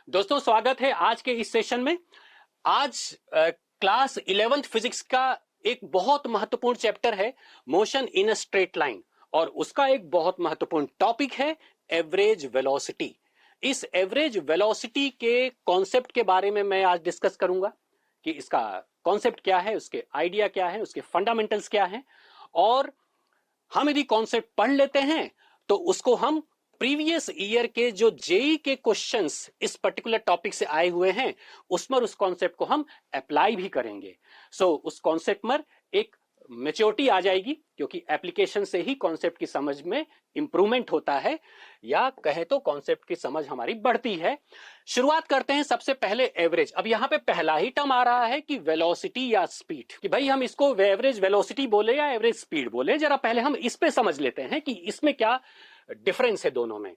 दोस्तों स्वागत है आज के इस सेशन में। आज क्लास 11th फिजिक्स का एक बहुत महत्वपूर्ण चैप्टर है motion in a straight line और उसका एक बहुत महत्वपूर्ण टॉपिक है एवरेज वेलोसिटी। इस एवरेज वेलोसिटी के कॉन्सेप्ट के बारे में मैं आज डिस्कस करूंगा कि इसका कॉन्सेप्ट क्या है, उसके आइडिया क्या है, उसके फंडामेंटल्स क्या हैं। और हम यदि कॉन्सेप्ट पढ़ लेते हैं तो उसको हम प्रीवियस ईयर के जो जेई के क्वेश्चंस इस पर्टिकुलर टॉपिक से आए हुए हैं उस पर उस कॉन्सेप्ट को हम अप्लाई भी करेंगे। उस कॉन्सेप्ट में एक मेच्योरिटी आ जाएगी क्योंकि एप्लीकेशन से ही कॉन्सेप्ट की समझ में इंप्रूवमेंट होता है या कहे तो कॉन्सेप्ट की समझ हमारी बढ़ती है। शुरुआत करते हैं सबसे पहले एवरेज। अब यहां पे पहला ही टर्म आ रहा है कि वेलोसिटी या स्पीड, कि भाई हम इसको एवरेज वेलोसिटी बोले या एवरेज स्पीड बोले। जरा पहले हम इस पे समझ लेते हैं कि इसमें क्या डिफरेंस है दोनों में।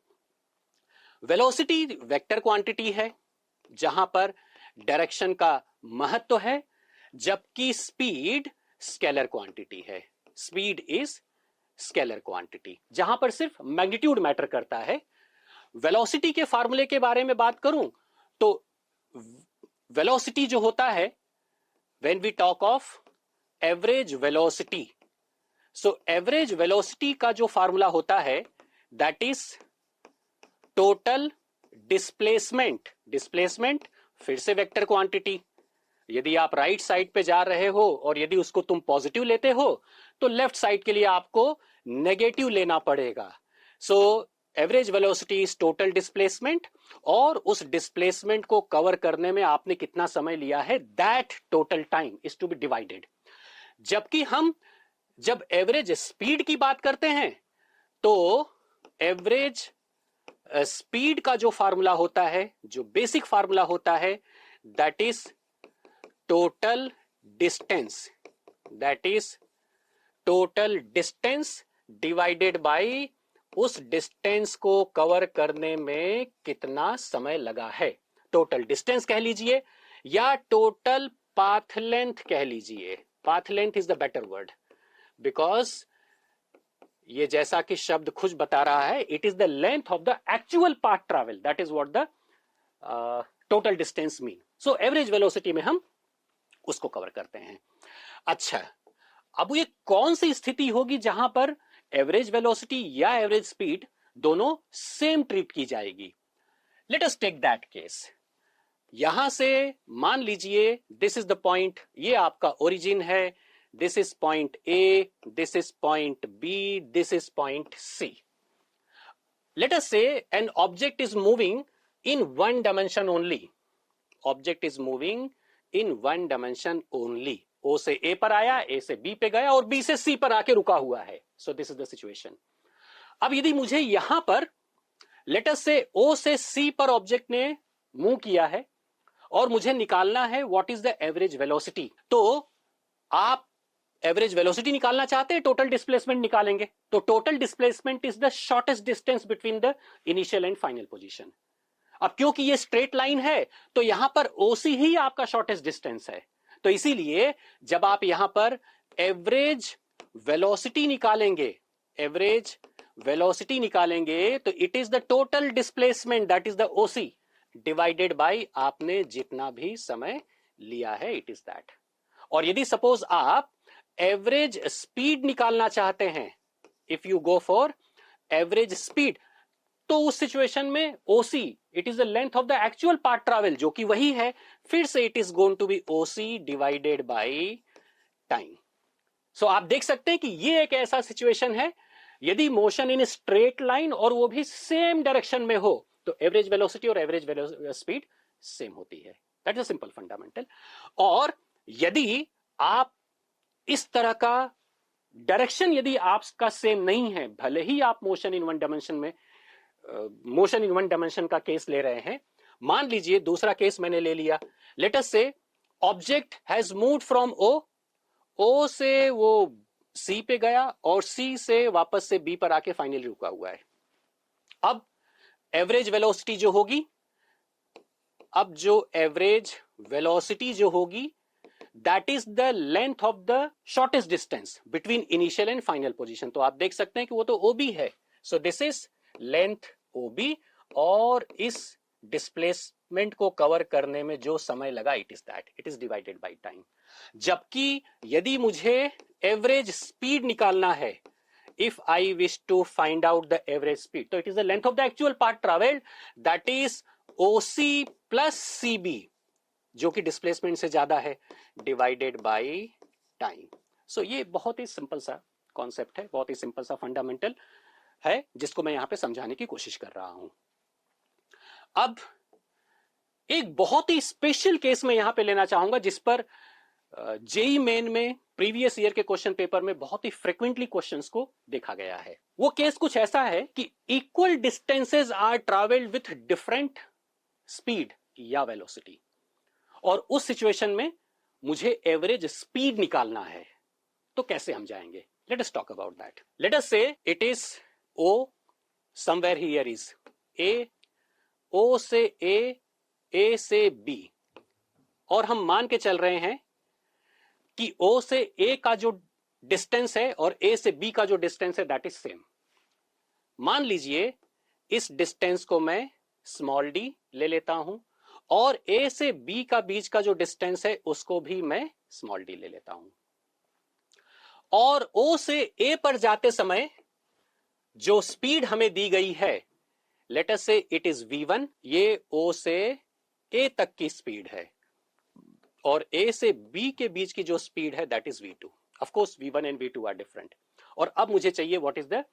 वेलोसिटी वेक्टर क्वांटिटी है जहां पर डायरेक्शन का महत्व है, जबकि स्पीड स्केलर क्वांटिटी है। स्पीड इज स्केलर क्वांटिटी जहां पर सिर्फ मैग्नीट्यूड मैटर करता है। वेलोसिटी के फार्मूले के बारे में बात करूं तो वेलोसिटी जो होता है, when we talk of average velocity, average velocity का जो फार्मूला होता है that is total displacement. Displacement फिर से वेक्टर क्वांटिटी। यदि आप राइट साइड पे जा रहे हो और यदि उसको तुम पॉजिटिव लेते हो तो लेफ्ट साइड के लिए आपको नेगेटिव लेना पड़ेगा। Average velocity is total displacement और उस डिस्प्लेसमेंट को कवर करने में आपने कितना समय लिया है, that total time is to be divided. जबकि हम जब एवरेज स्पीड की बात करते हैं तो एवरेज स्पीड का जो फार्मूला होता है, जो बेसिक फार्मूला होता है, that is total distance. That is total distance divided by उस डिस्टेंस को कवर करने में कितना समय लगा है। टोटल डिस्टेंस कह लीजिए या टोटल पाथ लेंथ कह लीजिए। Path length is the better word because ये जैसा कि शब्द खुद बता रहा है, it is the length of the actual path travel, that is what the total distance mean. Average velocity में हम उसको कवर करते हैं। अच्छा, अब ये कौन सी स्थिति होगी जहां पर एवरेज वेलोसिटी या एवरेज स्पीड दोनों सेम ट्रीट की जाएगी? Let us take that case. यहां से मान लीजिए दिस इज द पॉइंट, ये आपका ओरिजिन है, this is point A, this is point B, this is point C. Let us say an object is moving in one dimension only. Object is moving in one dimension only. O से A पर आया, ए से B पे गया और B से सी पर आके रुका हुआ है। This is the situation. अब यदि मुझे यहां पर लेट अस से ओ से सी पर ऑब्जेक्ट ने मूव किया है और मुझे निकालना है what is the average velocity, तो आप एवरेज वेलोसिटी निकालना चाहते हैं, टोटल डिस्प्लेसमेंट निकालेंगे। तो total displacement is the shortest distance between the initial and final position. अब क्योंकि ये स्ट्रेट लाइन है तो यहां पर ओसी ही आपका शॉर्टेस्ट डिस्टेंस है, तो इसीलिए जब आप यहां पर एवरेज वेलोसिटी निकालेंगे, एवरेज वेलोसिटी निकालेंगे तो it is the total displacement that is the OC divided bye आपने जितना भी समय लिया है, इट इज दैट। और यदि सपोज आप एवरेज स्पीड निकालना चाहते हैं, if you go for average speed, तो उस सिचुएशन में OC it is the length of the actual path travel जो कि वही है, फिर से it is going to be OC divided by time. आप देख सकते हैं कि ये एक ऐसा सिचुएशन है, यदि मोशन इन स्ट्रेट लाइन और वो भी सेम डायरेक्शन में हो तो एवरेज वेलोसिटी और एवरेज स्पीड सेम होती है। That is a simple fundamental. और यदि आप इस तरह का डायरेक्शन यदि आपका सेम नहीं है, भले ही आप मोशन इन वन डायमेंशन का केस ले रहे हैं, मान लीजिए दूसरा केस मैंने ले लिया, let us say object has moved from O से वो सी पे गया और सी से वापस से बी पर आके फाइनली रुका हुआ है। अब एवरेज वेलोसिटी जो होगी, अब जो एवरेज वेलोसिटी जो होगी that is the length of the shortest distance between initial and final position. तो आप देख सकते हैं कि वो तो ओबी है, दिस इज लेंथ ओबी और इस डिस्प्लेसमेंट को कवर करने में जो समय लगा, it is divided by time. जबकि यदि मुझे एवरेज स्पीड निकालना है, if I wish to find out the average speed, so it is the length of the actual path traveled, that is OC plus CB, जो कि displacement से ज्यादा है, डिवाइडेड बाय टाइम। सो ये बहुत ही सिंपल सा कॉन्सेप्ट है, बहुत ही सिंपल सा फंडामेंटल है, जिसको मैं यहां पे समझाने की कोशिश कर रहा हूं। अब एक बहुत ही स्पेशल केस में यहां पे लेना चाहूंगा, जिस पर जेई मेन में प्रीवियस ईयर के क्वेश्चन पेपर में बहुत ही फ्रिक्वेंटली क्वेश्चंस को देखा गया है। वो केस कुछ ऐसा है कि equal distances are travelled with different speed या वेलोसिटी, और उस सिचुएशन में मुझे एवरेज स्पीड निकालना है। तो कैसे हम जाएंगे? Let us talk about that. Let us say it is O, somewhere here is A, O से ए से बी, और हम मान के चल रहे हैं कि O से A का जो डिस्टेंस है और A से B का जो डिस्टेंस है दैट इज सेम। मान लीजिए इस डिस्टेंस को मैं स्मॉल d ले लेता हूं, और A से B का बीच का जो डिस्टेंस है उसको भी मैं स्मॉल d ले लेता हूं, और O से A पर जाते समय जो स्पीड हमें दी गई है, let us say it is v1, ये O से A तक की स्पीड है, और A से B के बीच की जो स्पीड है that is v2। Of course v1 and v2 are different. और अब मुझे चाहिए what is the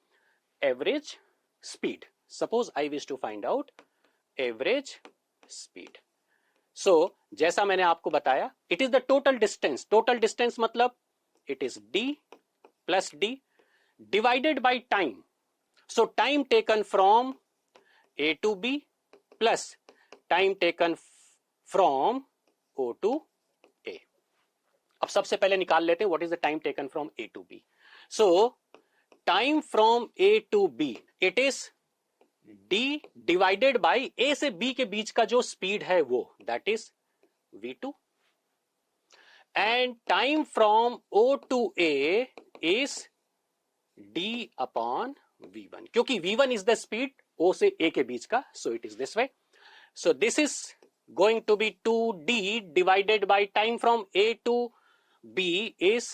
average speed. Suppose I wish to find out average speed. So जैसा मैंने आपको बताया, it is the total distance. Total distance मतलब it is d plus d divided by time. So time taken from A to B plus time taken from O to A। अब सबसे पहले निकाल लेते हैं what is the time taken from A to B। So time from A to B, it is D divided bye A से B के बीच का जो स्पीड है वो, that is v2, and time from O to A is D upon v1, क्योंकि v1 is the speed O से A के बीच का, सो it is this way. So this is going to be 2d divided by time from A to B is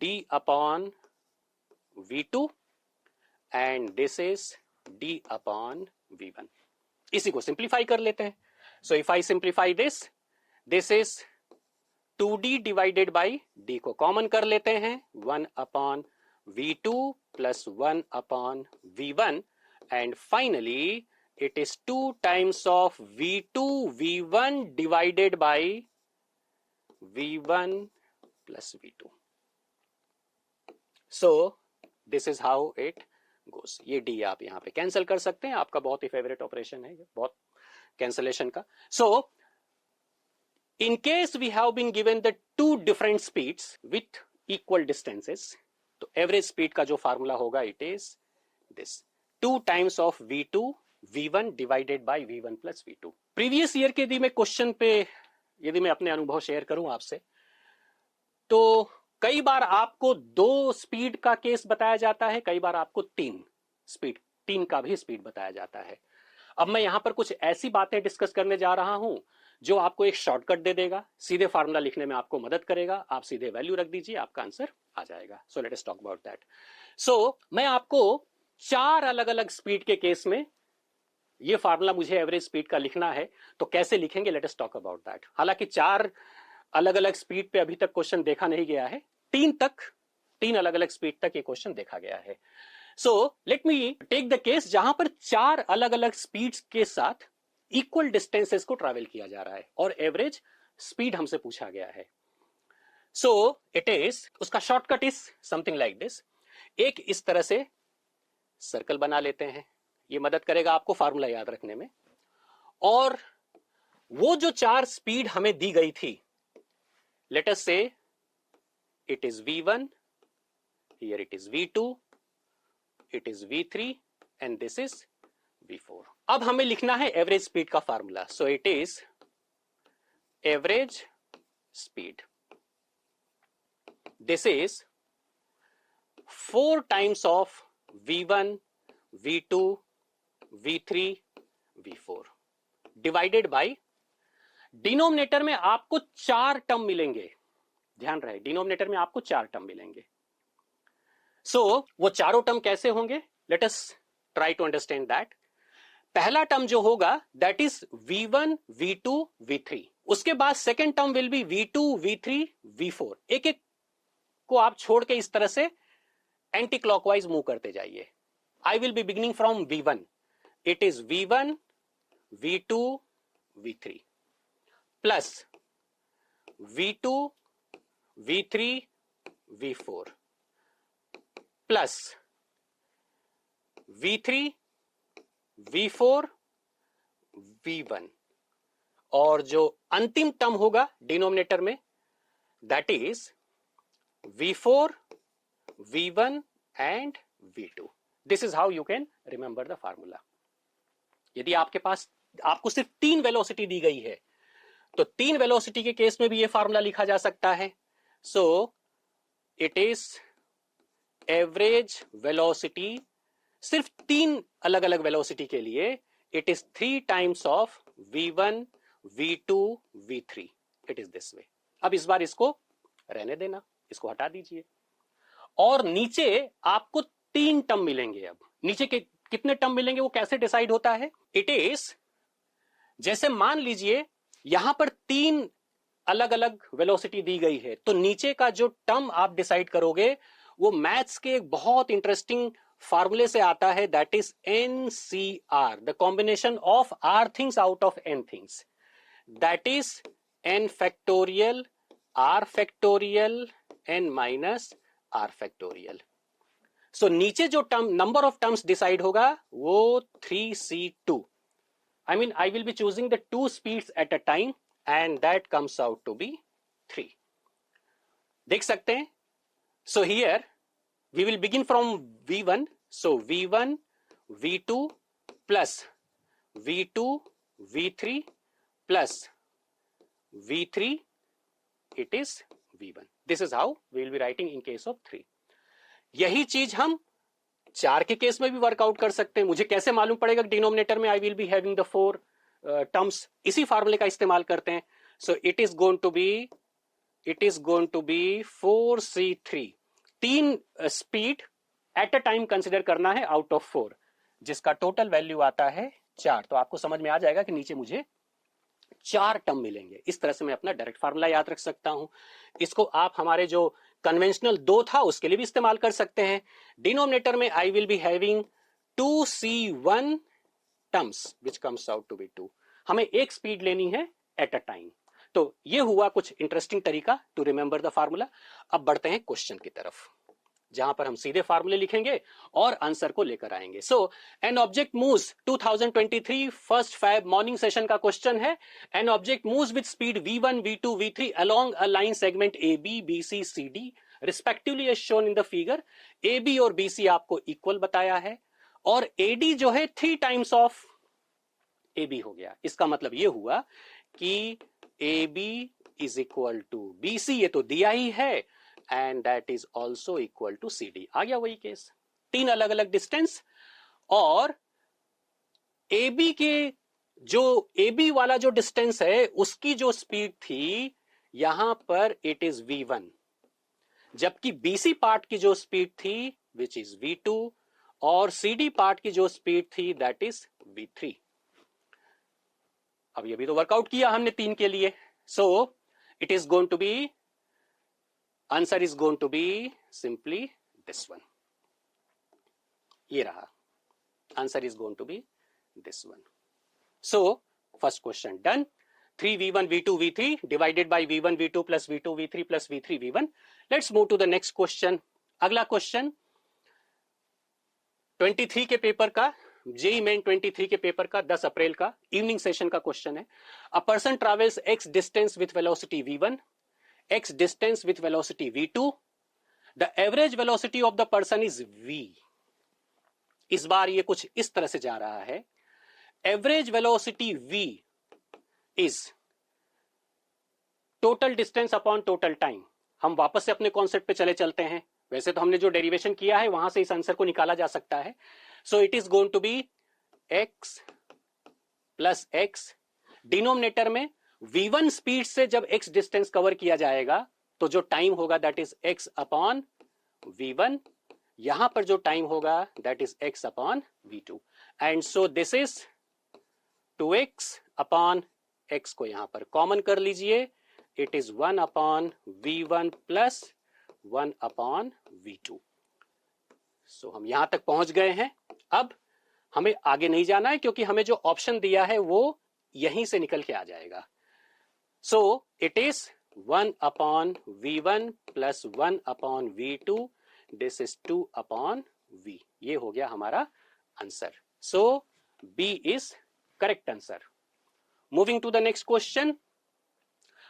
d upon v2, and this is d upon v1। इसी को simplify कर लेते हैं। So if I simplify this, this is 2d divided by d को common कर लेते हैं, 1 upon v2 plus 1 upon v1, and finally it is 2 times of v2 v1 divided by v1 plus v2। so this is how it goes। ये d आप यहां पे cancel कर सकते हैं, आपका बहुत ही फेवरेट ऑपरेशन है, बहुत कैंसलेशन का। so in case we have been given the two different speeds with equal distances, तो एवरेज स्पीड का जो फार्मूला होगा it is this, 2 times of v2 v1 divided by v1 plus v2। Previous year के यदि मैं question पे यदि मैं अपने अनुभव शेयर करूं आपसे, तो कई बार आपको 2 स्पीड का केस बताया जाता है, कई बार आपको 3 का भी स्पीड बताया जाता है। अब मैं यहां पर कुछ ऐसी बातें डिस्कस करने जा रहा हूं जो आपको एक शॉर्टकट दे देगा, सीधे फार्मूला लिखने में आपको मदद करेगा। आप सीधे वैल्यू रख दीजिए, आपका आंसर आ जाएगा। So let us talk about that. So मैं आपको 4 अलग अलग स्पीड के केस में ये फार्मूला मुझे एवरेज स्पीड का लिखना है, तो कैसे लिखेंगे, late us talk about that. हालांकि 4 अलग अलग स्पीड पे अभी तक क्वेश्चन देखा नहीं गया है, 3 अलग अलग स्पीड तक ये क्वेश्चन देखा गया है। So let me take the case जहां पर 4 अलग अलग स्पीड्स के साथ इक्वल डिस्टेंसेस को ट्रैवल किया जा रहा है और एवरेज स्पीड हमसे पूछा गया है। सो इट इज, उसका shortcut is something like this. एक इस तरह से सर्कल बना लेते हैं, ये मदद करेगा आपको फार्मूला याद रखने में। और वो जो 4 स्पीड हमें दी गई थी, late us say it is v1, here it is v2, it is v3 and this is v4। अब हमें लिखना है एवरेज स्पीड का formula. So it is average speed, this is 4 times of v1 v2 v3 v4 divided by, denominator में आपको 4 term मिलेंगे, ध्यान रहे डिनोमिनेटर में आपको 4 टर्म मिलेंगे। सो वो चारों टर्म कैसे होंगे, let us try to understand that. पहला टर्म जो होगा that is v1 v2 v3, उसके बाद second term will be v2 v3 v4। एक एक को आप छोड़ के इस तरह से एंटी क्लॉकवाइज मूव करते जाइए। आई will B beginning from v1, it is v1 v2 v3 plus v2 v3 v4 plus v3 v4 v1, और जो अंतिम टर्म होगा डिनोमिनेटर में that is v4 v1 and v2। This is how you can remember the formula. यदि आपके पास आपको सिर्फ 3 velocity दी गई है तो 3 वेलोसिटी के केस में भी ये फार्मूला लिखा जा सकता है। So it is average velocity, सिर्फ 3 अलग अलग वेलोसिटी के लिए it is 3 times of v1 v2 v3, it is this way. अब इस बार इसको रहने देना, इसको हटा दीजिए, और नीचे आपको 3 टर्म मिलेंगे। अब नीचे के कितने टर्म मिलेंगे वो कैसे डिसाइड होता है, इट इज, जैसे मान लीजिए यहां पर 3 अलग अलग वेलोसिटी दी गई है, तो नीचे का जो टर्म आप डिसाइड करोगे वो मैथ्स के एक बहुत इंटरेस्टिंग फार्मूले से आता है, that is NCR, the combination of R things out of N things, that is N factorial R factorial N minus R factorial. So नीचे जो term number of terms decide होगा वो 3C2। I mean, I will be choosing the 2 speeds at a time and that comes out to be 3. देख सकते हैं? So here we will begin from V1. So V1, V2 plus V2, V3 plus V3, it is V1. This is how we will be writing in case of 3. यही चीज हम 4 के case में भी workout कर सकते हैं। मुझे कैसे मालूम पड़ेगा कि डिनोमिनेटर में I will be having the 4 terms, इसी फार्मूले का इस्तेमाल करते हैं। So it is going to be 4C3, 3 speed at a time consider करना है आउट ऑफ 4, जिसका टोटल वैल्यू आता है 4। तो आपको समझ में आ जाएगा कि नीचे मुझे 4 टर्म मिलेंगे। इस तरह से मैं अपना डायरेक्ट फार्मूला याद रख सकता हूं। इसको आप हमारे जो कन्वेंशनल 2 था उसके लिए भी इस्तेमाल कर सकते हैं। डिनोमिनेटर में I will be having 2C1 terms which comes out to be 2। हमें एक स्पीड लेनी है एट अ टाइम। तो ये हुआ कुछ इंटरेस्टिंग तरीका टू रिमेंबर द फार्मूला। अब बढ़ते हैं क्वेश्चन की तरफ, जहां पर हम सीधे फार्मूले लिखेंगे और आंसर को लेकर आएंगे। So an object moves 2023 first Feb morning session का क्वेश्चन है। An object moves with speed v1 v2 v3 along a line segment AB BC CD respectively as shown in the figure. AB और BC आपको equal बताया है और AD जो है 3 times of AB हो गया। इसका मतलब ये हुआ कि AB is equal to BC, ये तो दिया ही है, and that is also equal to CD। आ गया वही केस, 3 अलग अलग डिस्टेंस, और AB के जो AB वाला जो डिस्टेंस है उसकी जो स्पीड थी यहां पर इट इज v1, जबकि BC पार्ट की जो स्पीड थी विच इज v2, और CD पार्ट की जो स्पीड थी दैट इज v3। अब ये भी तो वर्कआउट किया हमने 3 के लिए। So it is going to be, answer is going to be simply this one. ये रहा, answer is going to be this one. So first question done. 3v1 v2 v3 divided by v1 v2 plus v2 v3 plus v3 v1। Let's move to the next question. अगला question 23 के paper का, JEE main 23 के paper का 10 अप्रैल का evening session का question है। A person travels x distance with velocity v1, x distance with velocity v2, the average velocity of the person is v। इस बार ये कुछ इस तरह से जा रहा है, average velocity v is total distance upon total time. हम वापस से अपने कॉन्सेप्ट पे चले चलते हैं। वैसे तो हमने जो डेरिवेशन किया है वहां से इस आंसर को निकाला जा सकता है। So it is going to be x plus X, denominator में v1 स्पीड से जब x डिस्टेंस कवर किया जाएगा तो जो टाइम होगा that is x upon v1, यहां पर जो टाइम होगा that is x upon v2, and so this is 2x upon x को यहां पर कॉमन कर लीजिए, it is 1 upon v1 plus 1 upon v2। सो हम यहां तक पहुंच गए हैं। अब हमें आगे नहीं जाना है क्योंकि हमें जो ऑप्शन दिया है वो यहीं से निकल के आ जाएगा। So it is 1 upon v1 plus 1 upon v2, this is 2 upon v। ये हो गया हमारा answer. So b is correct answer. Moving to the next question,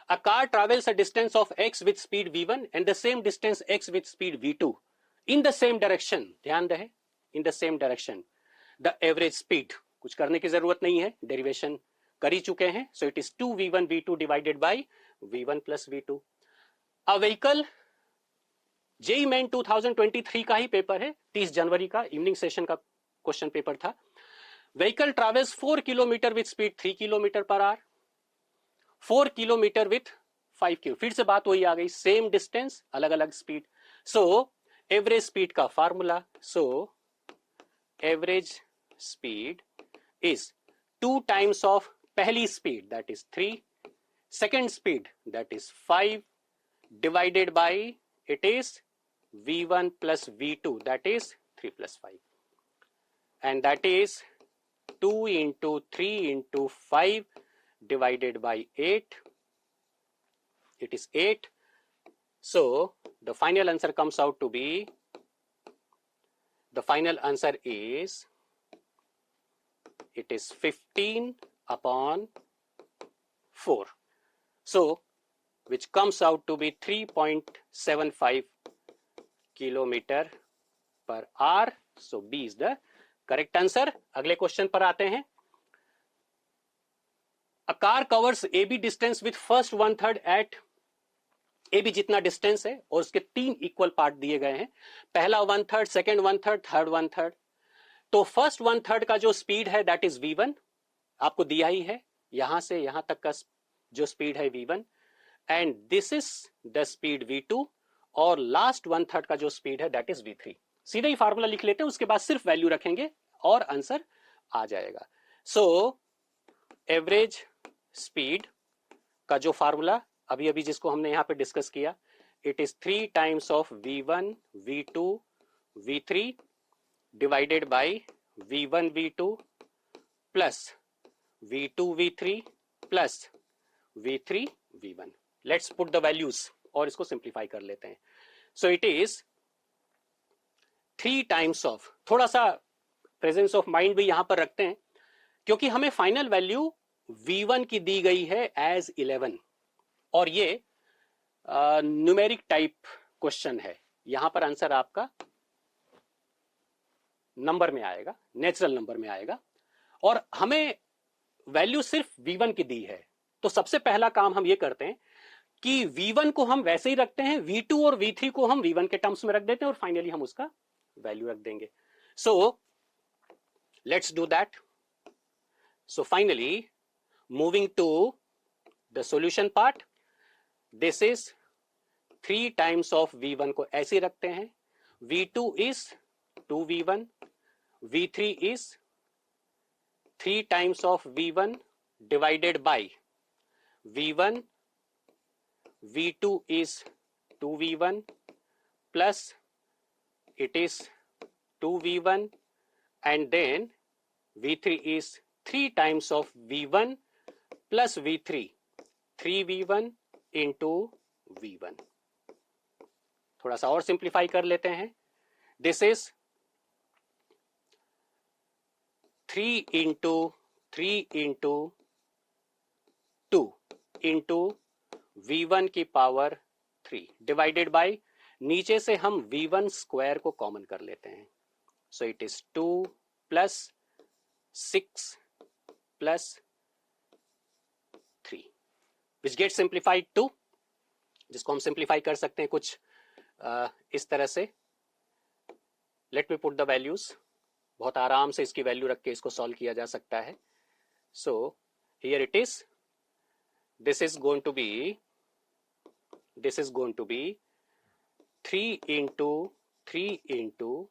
a car travels a distance of x with speed v1 and the same distance x with speed v2 in the same direction, ध्यान रहे in the same direction, the average speed, कुछ करने की जरूरत नहीं है, derivation कर ही चुके हैं, so it is 2v1 v2 divided by v1 plus v2। a vehicle, JEE Main 2023 का ही पेपर है, 30 जनवरी का इवनिंग सेशन का क्वेश्चन पेपर था। Vehicle travels 4 kilometre with speed 3 kilometre per hour, 4 kilometre with 5 kilo, फिर से बात वही आ गई, सेम डिस्टेंस अलग अलग स्पीड। सो एवरेज स्पीड का formula, so average speed is 2 times of पहली speed that is 3, second speed that is 5 divided by it is v1 plus v2 that is 3 plus 5, and that is 2 into 3 into 5 divided by 8, it is 8. So the final answer comes out to be, the final answer is, it is 15 upon 4, so which comes out to be 3.75 kilometre per hour. So B is the correct answer. अगले question पर आते हैं। A car covers A B distance with first 1/3 at, A B जितना distance है और उसके 3 equal part दिए गए हैं, पहला 1/3, सेकेंड 1/3, थर्ड 1/3। तो फर्स्ट 1/3 का जो स्पीड है दैट इज v1, आपको दिया ही है, यहां से यहां तक का जो स्पीड है v1, and this is the speed v2, और लास्ट 1/3 का जो स्पीड है दैट इज v3। सीधा ही फार्मूला लिख लेते हैं, उसके बाद सिर्फ वैल्यू रखेंगे और आंसर आ जाएगा। सो एवरेज स्पीड का जो फार्मूला अभी अभी जिसको हमने यहां पे डिस्कस किया, it is 3 times of v1 v2 v3 divided by v1 v2 plus v2 v3 plus v3 v1। Let's put the values और इसको सिंप्लीफाई कर लेते हैं। So it is 3 times of, थोड़ा सा प्रेजेंस ऑफ माइंड भी यहां पर रखते हैं क्योंकि हमें फाइनल वैल्यू v1 की दी गई है एज 11, और ये न्यूमेरिक टाइप क्वेश्चन है, यहां पर आंसर आपका नंबर में आएगा, नेचुरल नंबर में आएगा, और हमें वैल्यू सिर्फ v1 की दी है। तो सबसे पहला काम हम ये करते हैं कि v1 को हम वैसे ही रखते हैं, v2 और v3 को हम v1 के टर्म्स में रख देते हैं और फाइनली हम उसका वैल्यू रख देंगे। So let's do that. So finally moving to the solution part, this is 3 times of v1 को ऐसे रखते हैं, v2 इज 2v1, v3 इज 3 times of v1 divided by v1, v2 is 2v1 plus it is 2v1, and then v3 is 3 times of v1 plus v3, 3v1 into v1। थोड़ा सा और simplify कर लेते हैं, this is 3 into 3 into 2 into v1 की power 3 divided by, नीचे से हम v1 स्क्वायर को कॉमन कर लेते हैं, so it is 2 plus 6 plus 3 which get simplified to, जिसको हम सिंप्लीफाई कर सकते हैं कुछ इस तरह से। Late me put the values, बहुत आराम से इसकी वैल्यू रख के इसको सॉल्व किया जा सकता है। So here it is. This is going to be 3 into 3 into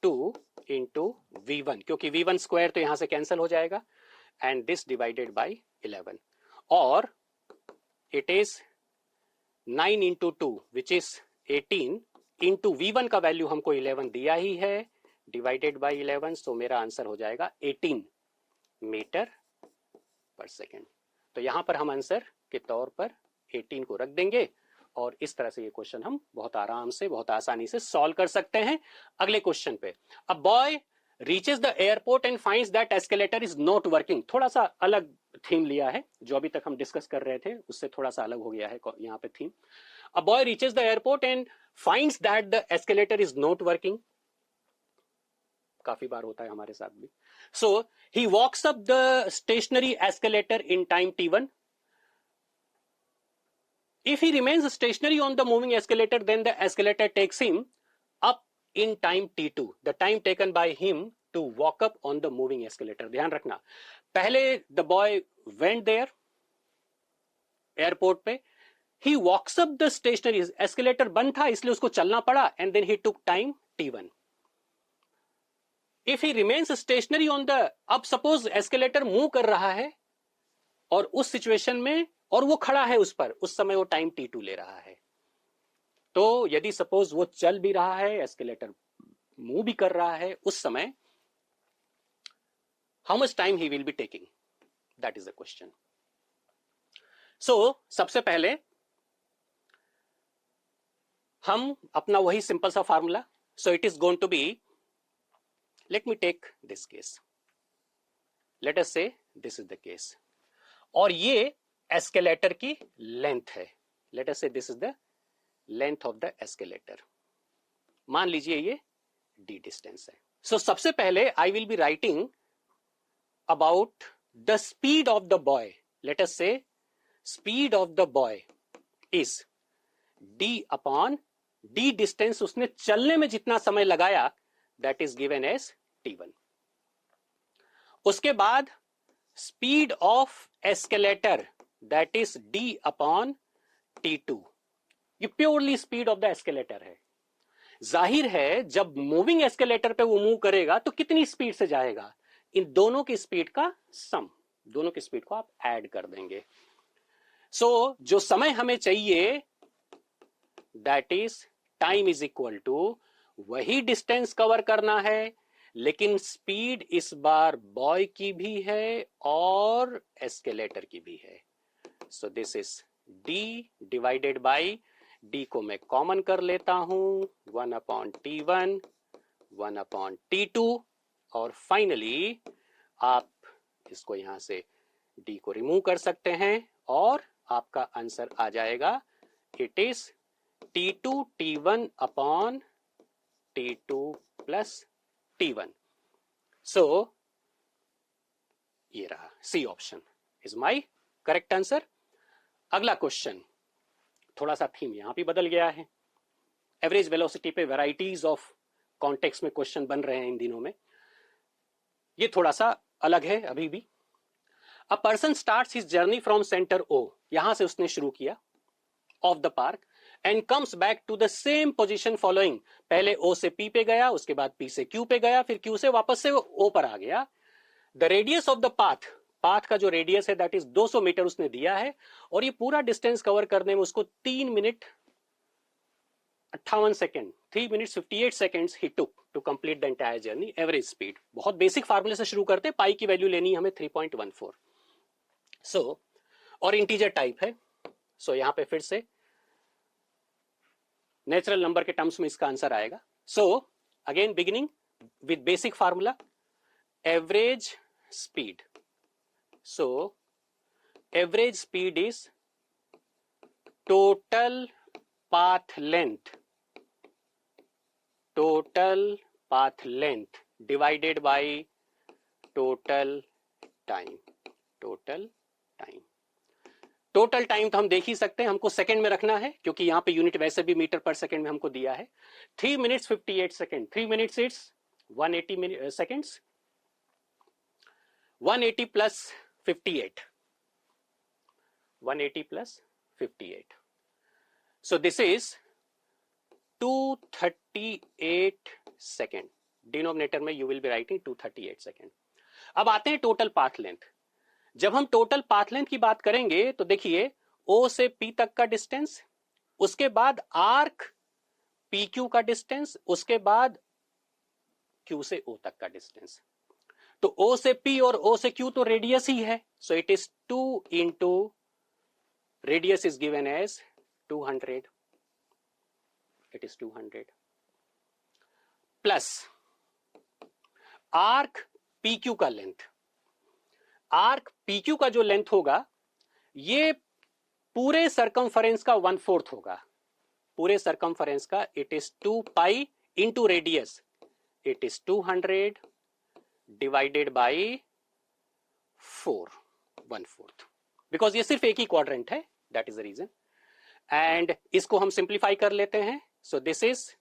2 into V1, क्योंकि V1 स्क्वायर तो यहां से कैंसिल हो जाएगा, एंड दिस डिवाइडेड बाई 11, और it is 9 into 2 which is 18 into V1 का वैल्यू हमको 11 दिया ही है, डिवाइडेड बाई 11, सो मेरा आंसर हो जाएगा 18 मीटर पर सेकेंड। तो यहां पर हम आंसर के तौर पर 18 को रख देंगे, और इस तरह से ये क्वेश्चन हम बहुत आराम से, बहुत आसानी से सॉल्व कर सकते हैं। अगले क्वेश्चन पे, अ boy reaches the airport and finds that escalator is not working. थोड़ा सा अलग थीम लिया है, जो अभी तक हम डिस्कस कर रहे थे उससे थोड़ा सा अलग हो गया है यहाँ पे theme. A boy reaches the airport and finds that the escalator is not working, काफी बार होता है हमारे साथ भी। So he walks up the stationary escalator in time t1. If he remains stationary on the moving escalator, then the escalator takes him up in time t2, the time taken by him to walk up on the moving escalator. ध्यान रखना, पहले the boy went there airport पे, he walks up the stationary, escalator बंद था इसलिए उसको चलना पड़ा, and then he took time t1. If he remains stationary on the, अब suppose escalator मूव कर रहा है और उस सिचुएशन में, और वो खड़ा है उस पर, उस समय वो टाइम t2 ले रहा है, तो यदि सपोज वो चल भी रहा है, एस्केलेटर मूव भी कर रहा है, उस समय how much time he will be taking, that is the question. So सबसे पहले हम अपना वही सिंपल सा formula, so it is going to be, let me take this case, let us say this is the case, और ये escalator की length है, let us say this is the length of the escalator, मान लीजिए ये d distance है। So सबसे पहले I will be writing about the speed of the boy, let us say speed of the boy is d upon d distance, उसने चलने में जितना समय लगाया, that is given as t1। उसके बाद speed of escalator, that is d upon t2, ये purely speed of the escalator है। जाहिर है जब मूविंग एस्केलेटर पे वो मूव करेगा तो कितनी स्पीड से जाएगा, इन दोनों की स्पीड का सम, दोनों की स्पीड को आप ऐड कर देंगे। सो जो समय हमें चाहिए, that is time is equal to, वही डिस्टेंस कवर करना है, लेकिन स्पीड इस बार बॉय की भी है और एस्केलेटर की भी है। सो this is d divided by, d को मैं कॉमन कर लेता हूं, 1 अपॉन t1, 1 अपॉन t2, और फाइनली आप इसको यहां से d को रिमूव कर सकते हैं और आपका आंसर आ जाएगा, it is t2 t1 upon t2 plus t1। So ये रहा, C option is my correct answer. अगला क्वेश्चन, थोड़ा सा थीम यहां भी बदल गया है, एवरेज वेलोसिटी पे वैरायटीज ऑफ कॉन्टेक्स्ट में क्वेश्चन बन रहे हैं इन दिनों में, ये थोड़ा सा अलग है अभी भी। A person starts his journey from centre O, यहां से उसने शुरू किया of the park, and comes back to the same position following, पहले ओ से पी पे गया, उसके बाद पी से क्यू पे गया, फिर क्यू से वापस से ओ पर आ गया। The radius of the path, path का जो रेडियस है दैट इज 200 मीटर उसने दिया है, और ये पूरा डिस्टेंस कवर करने में उसको 3 मिनट 58 सेकेंड, 3 मिनट्स 58 सेकेंड्स ही took to complete the entire journey. Average speed, बहुत बेसिक फार्मूले से शुरू करते हैं, पाई की वैल्यू लेनी हमें 3.14। सो और इंटीजर टाइप है, सो यहां पे फिर से नेचुरल नंबर के टर्म्स में इसका आंसर आएगा। So again beginning with basic formula, average speed, so average speed is total path length divided by total time। Total time तो हम देख ही सकते हैं, हमको सेकंड में रखना है क्योंकि यहां पे यूनिट वैसे भी मीटर पर सेकंड में हमको दिया है। 3 minutes 58 second, 3 minutes it's 180 seconds, 180 plus 58. 180 plus 58. So this is 238 second. Denominator में you will be writing 238 second. अब आते हैं टोटल पाथ लेंथ. जब हम टोटल पाथ लेंथ की बात करेंगे तो देखिए O से P तक का डिस्टेंस, उसके बाद आर्क PQ का डिस्टेंस, उसके बाद Q से O तक का डिस्टेंस. तो O से P और O से Q तो रेडियस ही है. So it is 2 into radius is given as 200. It is 200 plus arc PQ का लेंथ. आर्क PQ का जो लेंथ होगा ये पूरे सरकमफरेंस का 1/4 होगा. पूरे सरकमफरेंस का it is 2 pi into radius. It is 200 divided by 4, 1/4. Because ये सिर्फ एक ही क्वाड्रेंट है, that is the reason. And इसको हम सिंप्लीफाई कर लेते हैं. So this is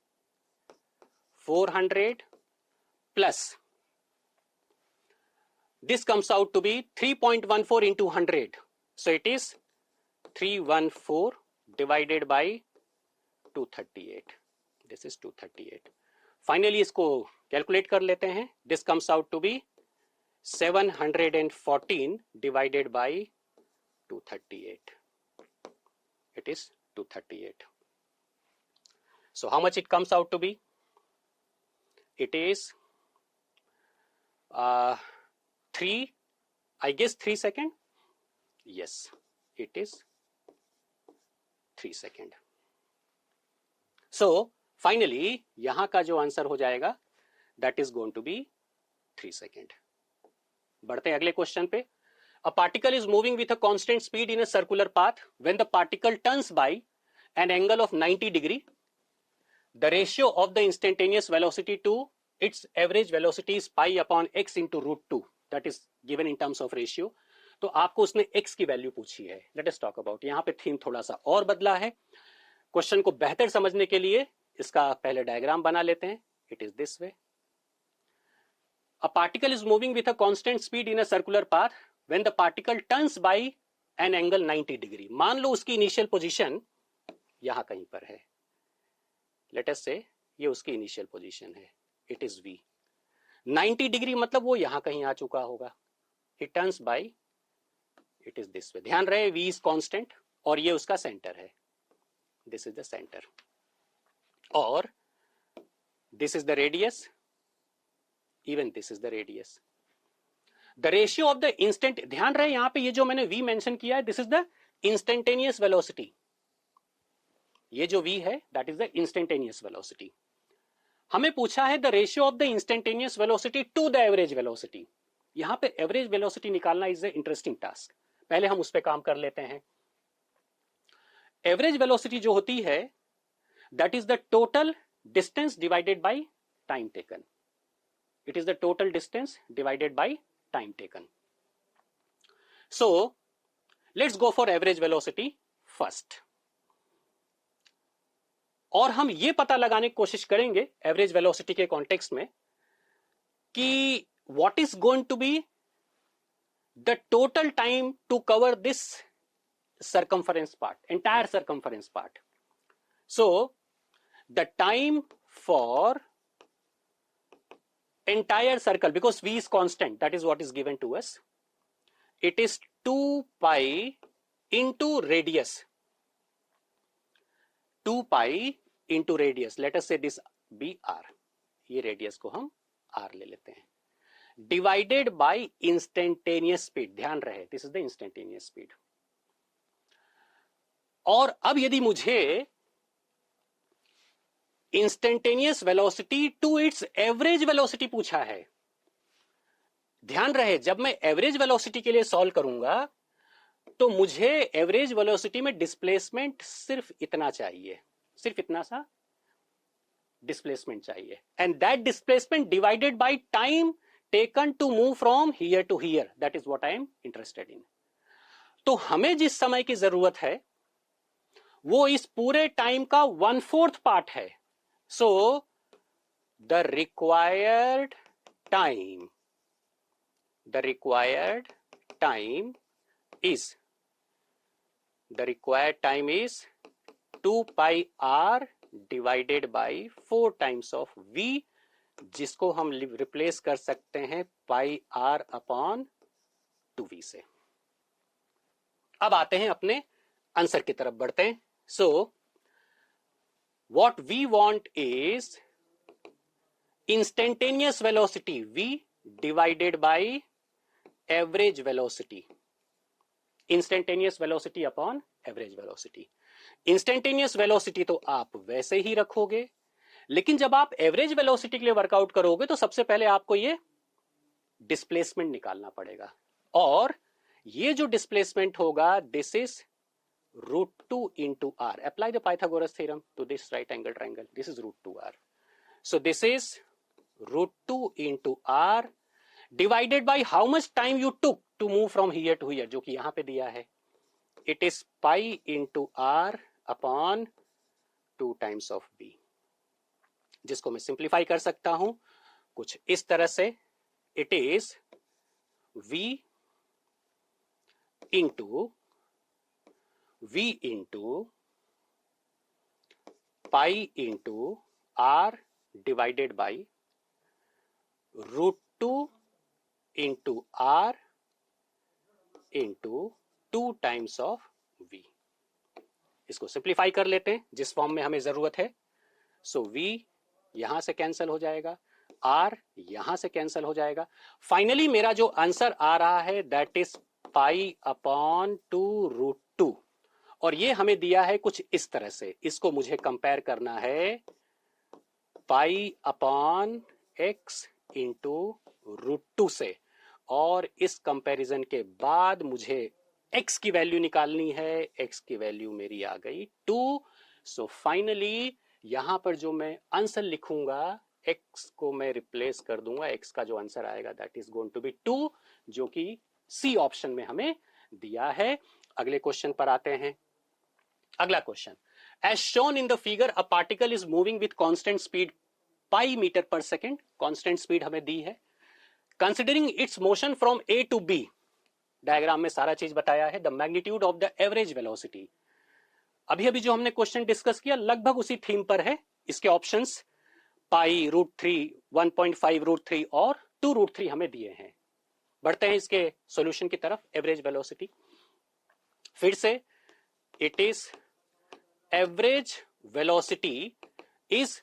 400 plus this comes out to be 3.14 into 100. So it is 314 divided by 238. This is 238. Finally इसको कैलकुलेट कर लेते हैं. This comes out to be 714 divided by 238. It is 238. So how much it comes out to be? It is 3 second. Yes, it is 3 second. So finally यहां का जो answer हो जाएगा that is going to be 3 second. बढ़ते हैं अगले question पे. A particle is moving with a constant speed in a circular path. When the particle turns by an angle of 90 degree, the ratio of the instantaneous velocity to its average velocity is pi upon x into root 2. That is given in terms of ratio. तो आपको उसने x की value पूछी है. Let us talk about. यहाँ पे theme थोड़ा सा और बदला है. क्वेश्चन को बेहतर समझने के लिए इसका पहले डायग्राम बना लेते हैं. It is this way. A particle is moving with a constant speed in a circular path. When the particle turns by an angle 90 degree. मान लो उसकी इनिशियल पोजीशन यहां कहीं पर है. Let us say ये उसकी इनिशियल पोजीशन है. It is V. 90 degree मतलब वो यहां कहीं आ चुका होगा. It turns by, it is this way. ध्यान रहे V is constant और ये उसका सेंटर है. This is the center. और this is the radius. Even this is the radius. The ratio of the instant, ध्यान रहे यहां पे ये जो मैंने V मेंशन किया है, this is the instantaneous velocity. ये जो V है, that is the instantaneous velocity. हमें पूछा है the ratio of the instantaneous velocity to the average velocity. यहां पे एवरेज वेलोसिटी निकालना इज द इंटरेस्टिंग टास्क. पहले हम उस पे काम कर लेते हैं. एवरेज वेलोसिटी जो होती है that is the total distance divided by time taken. It is the total distance divided by time taken. So let's go for average velocity first. और हम ये पता लगाने की कोशिश करेंगे एवरेज वेलोसिटी के कॉन्टेक्स्ट में कि what is going to be the total time to cover this circumference part, entire circumference part. So the time for entire circle, because V is constant, that is what is given to us, it is 2 pi into radius. 2 pi into radius. Let us say this be r. ये radius को हम r ले लेते हैं. Divided by instantaneous speed. ध्यान रहे, this is the instantaneous speed. और अब यदि मुझे instantaneous velocity to its average velocity पूछा है, ध्यान रहे जब मैं एवरेज वेलोसिटी के लिए सॉल्व करूंगा तो मुझे एवरेज वेलोसिटी में डिस्प्लेसमेंट सिर्फ इतना चाहिए, सिर्फ इतना सा डिस्प्लेसमेंट चाहिए. And that displacement divided by time taken to move from here to here, that is what I am interested in. तो हमें जिस समय की जरूरत है वो इस पूरे टाइम का 1/4 पार्ट है. So the required time is 2 pi r divided by 4 times of v, जिसको हम रिप्लेस कर सकते हैं पाई आर अपॉन 2v से। अब आते हैं अपने आंसर की तरफ बढ़ते हैं। So what we want is instantaneous velocity v divided by average velocity, instantaneous velocity upon average velocity. Instantaneous velocity तो आप वैसे ही रखोगे, लेकिन जब आप एवरेज वेलोसिटी के लिए वर्कआउट करोगे तो सबसे पहले आपको ये डिस्प्लेसमेंट निकालना पड़ेगा, और ये जो डिस्प्लेसमेंट होगा this is √2 into r. Apply the Pythagoras theorem to this right angle triangle. This is √2 r. So this is √2 into r divided by how much time you took to move from here to here, जो कि यहां पे दिया है. It is pi into r upon 2 times of b, जिसको मैं simplify कर सकता हूं कुछ इस तरह से. It is v into pi into r divided by √2 into r into 2 times of v. इसको सिंप्लीफाई कर लेते हैं जिस फॉर्म में हमें जरूरत है. सो v यहां से कैंसिल हो जाएगा, r यहां से कैंसिल हो जाएगा. फाइनली मेरा जो आंसर आ रहा है दैट इज पाई अपॉन 2√2, और ये हमें दिया है कुछ इस तरह से. इसको मुझे कंपेयर करना है पाई अपॉन x इंटू √2 से, और इस कंपैरिजन के बाद मुझे x की वैल्यू निकालनी है. x की वैल्यू मेरी आ गई 2. सो फाइनली यहां पर जो मैं आंसर लिखूंगा x को मैं रिप्लेस कर दूंगा. x का जो आंसर आएगा that is going to be 2, जो कि सी ऑप्शन में हमें दिया है. अगले क्वेश्चन पर आते हैं. अगला question, as shown in the figure a particle is moving with constant speed pi metre per second. Constant speed हमें दी है. Considering its motion from A to B, diagram में सारा चीज बताया है. The magnitude of the average velocity. अभी अभी जो हमने क्वेश्चन डिस्कस किया लगभग उसी थीम पर है. इसके ऑप्शंस पाई, √3, 1.5 √3 और 2 √3 हमें दिए हैं. बढ़ते हैं इसके सॉल्यूशन की तरफ. एवरेज वेलोसिटी, फिर से it is average velocity is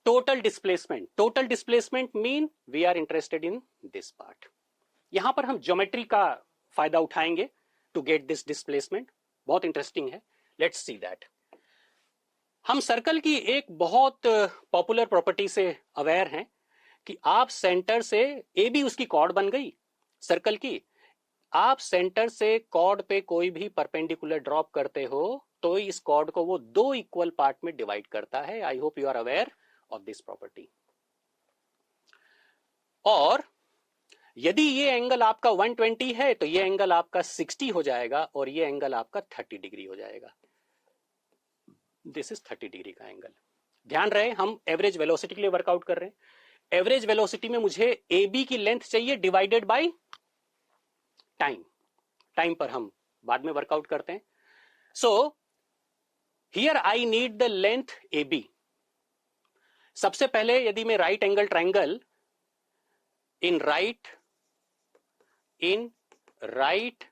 total displacement. Total displacement mean we are interested in this part. यहां पर हम ज्योमेट्री का फायदा उठाएंगे टू गेट दिस डिस्प्लेसमेंट. बहुत इंटरेस्टिंग है. Let's see that. हम सर्कल की एक बहुत पॉपुलर प्रॉपर्टी से अवेयर हैं कि आप सेंटर से ए बी उसकी कॉर्ड बन गई सर्कल की. आप सेंटर से कॉर्ड पे कोई भी परपेंडिकुलर ड्रॉप करते हो तो इस कॉर्ड को वो 2 इक्वल पार्ट में डिवाइड करता है. I hope you are aware of this property. और यदि ये एंगल आपका 120 है तो ये एंगल आपका 60 हो जाएगा, और ये एंगल आपका 30 डिग्री हो जाएगा. दिस इज 30 डिग्री का एंगल. ध्यान रहे हम एवरेज वेलोसिटी के लिए वर्कआउट कर रहे हैं. एवरेज वेलोसिटी में मुझे ए बी की लेंथ चाहिए डिवाइडेड बाय टाइम. टाइम पर हम बाद में वर्कआउट करते हैं. So here I need the length A B. सबसे पहले यदि मैं right angle triangle in right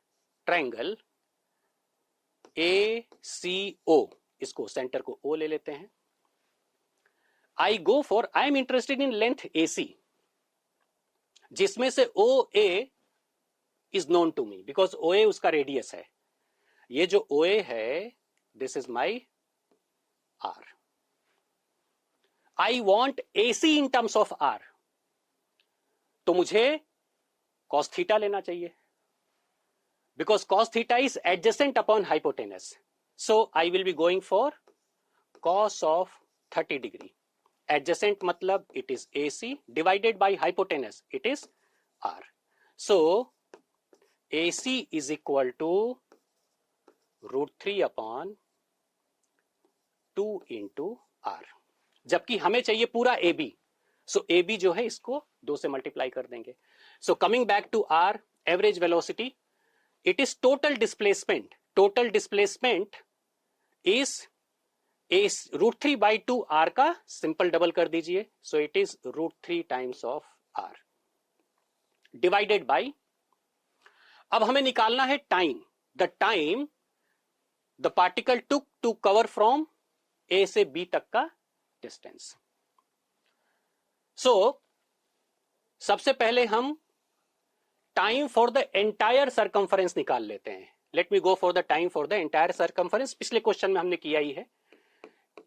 triangle A C O, इसको सेंटर को ओ ले लेते हैं. I am interested in length A C, जिसमें से O A is known to me because O A उसका रेडियस है. ये जो ओ ए है this is my R. I want A C in terms of R, तो मुझे cos theta लेना चाहिए because cos theta is adjacent upon hypotenuse. So I will be going for cos of 30 degree. Adjacent matlab it is AC divided by hypotenuse, it is R. So AC is equal to √3 upon 2 into R. जबकि हमें चाहिए पूरा AB. So AB जो है इसको 2 से multiply कर देंगे. So coming back to R, average velocity, it is total displacement. Total displacement is root 3 by 2 R का सिंपल डबल कर दीजिए, so it is root 3 times of R divided by, अब हमें निकालना है time, the time the particle took to cover from A से B तक का डिस्टेंस। सो सबसे पहले हम time for the entire circumference निकाल लेते हैं। Let me go for the time for the entire circumference, पिछले क्वेश्चन में हमने किया ही है।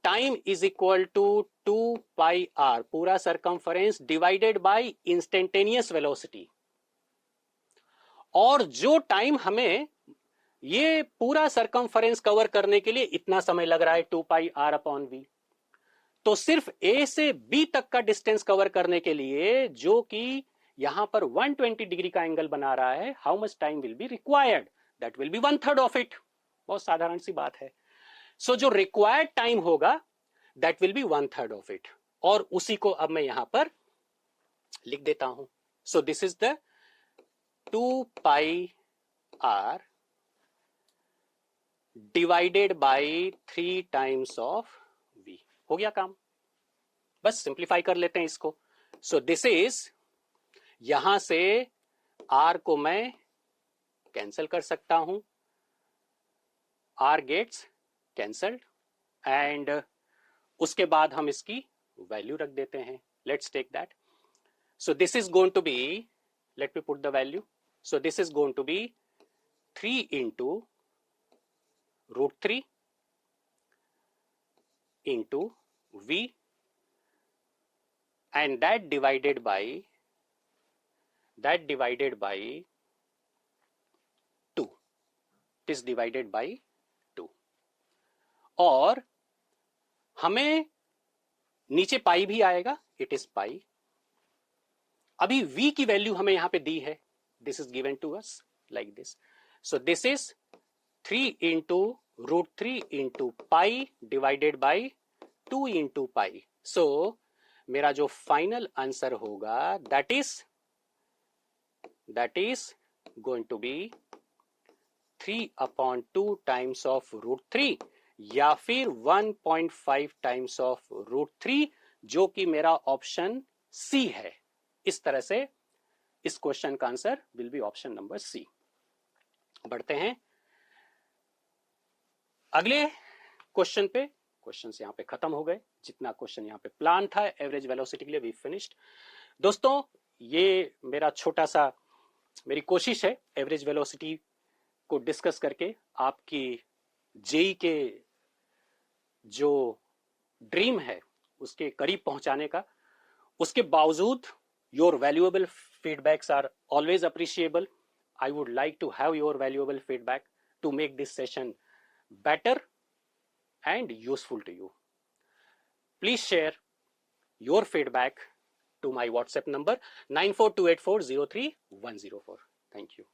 Time is equal to 2 pi R पूरा circumference divided by instantaneous velocity, और जो टाइम हमें ये पूरा सरकमफरेंस कवर करने के लिए इतना समय लग रहा है 2 पाई आर अपॉन वी, तो सिर्फ ए से बी तक का डिस्टेंस कवर करने के लिए, जो कि यहां पर 120 डिग्री का एंगल बना रहा है, how much time will be required, that will be 1/3 of it. बहुत साधारण सी बात है। सो जो रिक्वायर्ड टाइम होगा that will be 1/3 of it, और उसी को अब मैं यहां पर लिख देता हूं। So this is the 2 pi R divided by 3 times of V. हो गया काम, बस सिंप्लीफाई कर लेते हैं इसको। सो दिस इज, यहां से आर को मैं कैंसिल कर सकता हूं, आर गेट्स कैंसल्ड, एंड उसके बाद हम इसकी वैल्यू रख देते हैं। Let's take that. So this is going to be, let me put the value, so this is going to be 3 into root 3 into v, and that divided by 2, it is divided by 2, और हमें नीचे पाई भी आएगा, it is pi. अभी v की value हमें यहां पे दी है, this is given to us like this, so this is 3 into root 3 into pi divided by 2 into pi. So मेरा जो फाइनल आंसर होगा that is going to be 3/2 times of root 3, या फिर 1.5 टाइम्स ऑफ रूट 3, जो कि मेरा option C है। इस तरह से इस क्वेश्चन का answer will be option number C. बढ़ते हैं अगले क्वेश्चन पे। क्वेश्चंस यहां पे खत्म हो गए, जितना क्वेश्चन यहां पे प्लान था एवरेज वेलोसिटी के लिए वी फिनिश्ड। दोस्तों, ये मेरा छोटा सा, मेरी कोशिश है एवरेज वेलोसिटी को डिस्कस करके आपकी जेई के जो ड्रीम है उसके करीब पहुंचाने का। उसके बावजूद your valuable feedbacks are always appreciable. I would like to have your valuable feedback to make this session better and useful to you. Please share your feedback to my WhatsApp number 9428403104. Thank you.